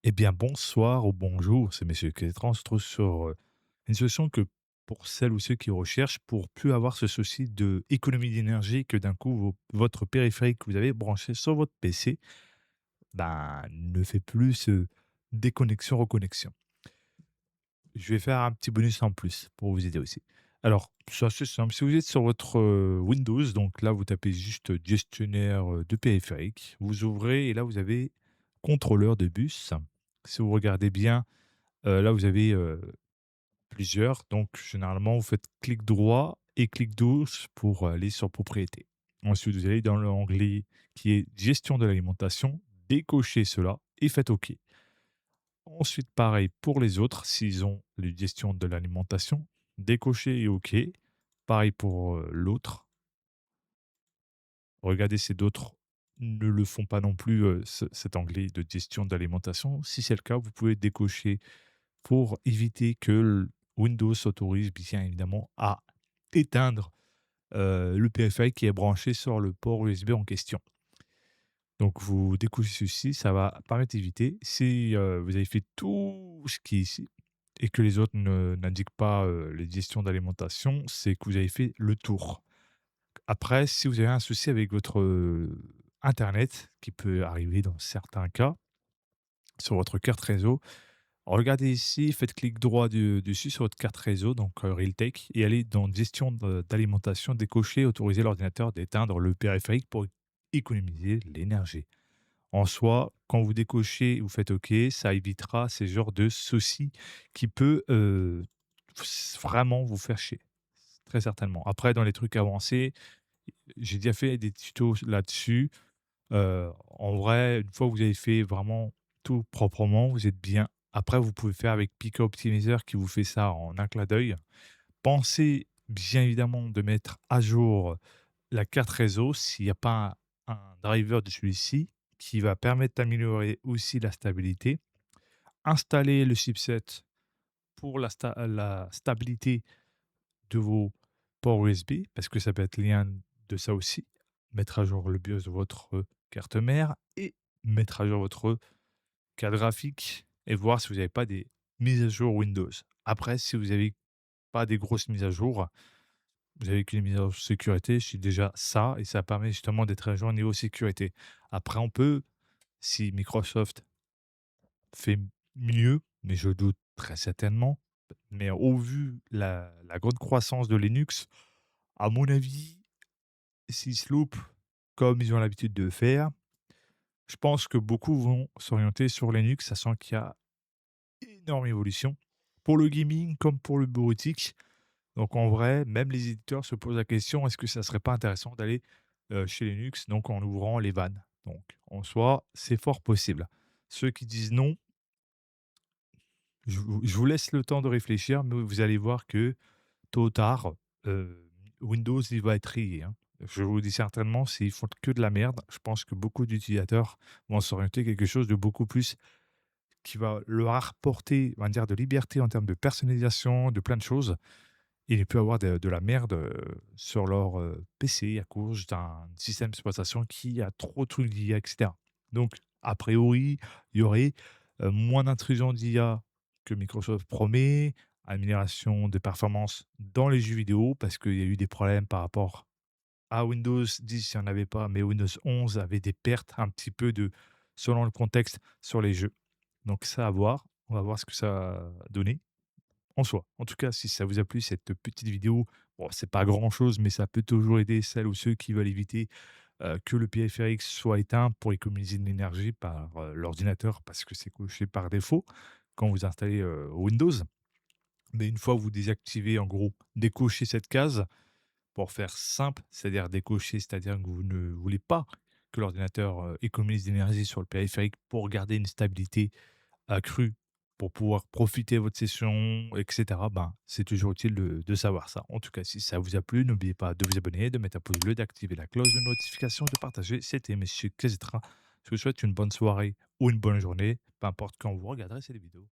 Eh bien, bonsoir ou bonjour, c'est Monsieur Kétran. On se trouve sur une solution que pour celles ou ceux qui recherchent, pour plus avoir ce souci de économie d'énergie que d'un coup votre périphérique que vous avez branché sur votre PC ben, ne fait plus ce déconnexion, reconnexion. Je vais faire un petit bonus en plus pour vous aider aussi. Alors, c'est assez simple. Si vous êtes sur votre Windows, donc là, vous tapez juste gestionnaire de périphérique, vous ouvrez et là, vous avez contrôleur de bus. Si vous regardez bien, là, vous avez, plusieurs, donc généralement, vous faites clic droit et clic gauche pour aller sur propriétés. Ensuite, vous allez dans l'onglet qui est gestion de l'alimentation, décochez cela et faites OK. Ensuite, pareil pour les autres, s'ils ont les gestion de l'alimentation, décochez et OK. Pareil pour, l'autre. Regardez si d'autres ne le font pas non plus, cet onglet de gestion de l'alimentation. Si c'est le cas, vous pouvez décocher pour éviter que Windows s'autorise bien évidemment à éteindre le périphérique qui est branché sur le port USB en question. Donc vous décochez ceci, ça va permettre d'éviter. Si vous avez fait tout ce qui est ici et que les autres n'indiquent pas les gestions d'alimentation, c'est que vous avez fait le tour. Après, si vous avez un souci avec votre Internet, qui peut arriver dans certains cas, sur votre carte réseau, regardez ici, faites clic droit dessus sur votre carte réseau, donc Realtek, et allez dans gestion d'alimentation, décocher, autoriser l'ordinateur d'éteindre le périphérique pour économiser l'énergie. En soi, quand vous décochez, vous faites OK, ça évitera ces genres de soucis qui peut vraiment vous faire chier, très certainement. Après, dans les trucs avancés, j'ai déjà fait des tutos là-dessus. En vrai, une fois que vous avez fait vraiment tout proprement, vous êtes bien. Après, vous pouvez faire avec Pika Optimizer qui vous fait ça en un clin d'œil. Pensez bien évidemment de mettre à jour la carte réseau s'il n'y a pas un driver de celui-ci qui va permettre d'améliorer aussi la stabilité. Installer le chipset pour la stabilité de vos ports USB, parce que ça peut être lien de ça aussi. Mettre à jour le BIOS de votre carte mère et mettre à jour votre carte graphique et voir si vous n'avez pas des mises à jour Windows. Après, si vous n'avez pas des grosses mises à jour, vous avez qu'une mise à jour sécurité, c'est déjà ça et ça permet justement d'être à jour au niveau sécurité. Après, on peut, si Microsoft fait mieux, mais je doute très certainement, mais au vu la grande croissance de Linux, à mon avis, s'ils se loupent comme ils ont l'habitude de faire, je pense que beaucoup vont s'orienter sur Linux, sachant qu'il y a énorme évolution pour le gaming comme pour le bureautique. Donc en vrai, même les éditeurs se posent la question, est-ce que ça serait pas intéressant d'aller chez Linux, donc en ouvrant les vannes. Donc en soi, c'est fort possible. Ceux qui disent non, je vous laisse le temps de réfléchir, mais vous allez voir que tôt ou tard, Windows, il va être rayé, hein. Je vous dis certainement, s'ils font que de la merde, je pense que beaucoup d'utilisateurs vont s'orienter quelque chose de beaucoup plus qui va leur apporter, on va dire, de liberté en termes de personnalisation, de plein de choses. Et il peut avoir de la merde, sur leur, PC à cause d'un système d'exploitation qui a trop de trucs d'IA et cetera. Donc a priori, il y aurait, moins d'intrusions d'IA que Microsoft promet, amélioration des performances dans les jeux vidéo parce qu'il y a eu des problèmes par rapport à Windows 10, il y en avait pas, mais Windows 11 avait des pertes un petit peu de selon le contexte sur les jeux. Donc ça à voir, on va voir ce que ça va donner en soi. En tout cas, si ça vous a plu cette petite vidéo, bon, c'est pas grand-chose, mais ça peut toujours aider celles ou ceux qui veulent éviter, que le périphérique soit éteint pour économiser de l'énergie par, l'ordinateur parce que c'est coché par défaut quand vous installez, Windows. Mais une fois que vous désactivez, en gros, décochez cette case pour faire simple, c'est-à-dire décocher, c'est-à-dire que vous ne voulez pas que l'ordinateur, économise d'énergie sur le périphérique pour garder une stabilité accrue pour pouvoir profiter de votre session et cetera, ben, c'est toujours utile de savoir ça. En tout cas, si ça vous a plu, n'oubliez pas de vous abonner, de mettre un pouce bleu, d'activer la cloche de notification, de partager. C'était Monsieur Kezitra. Je vous souhaite une bonne soirée ou une bonne journée, peu importe quand vous regarderez cette vidéo.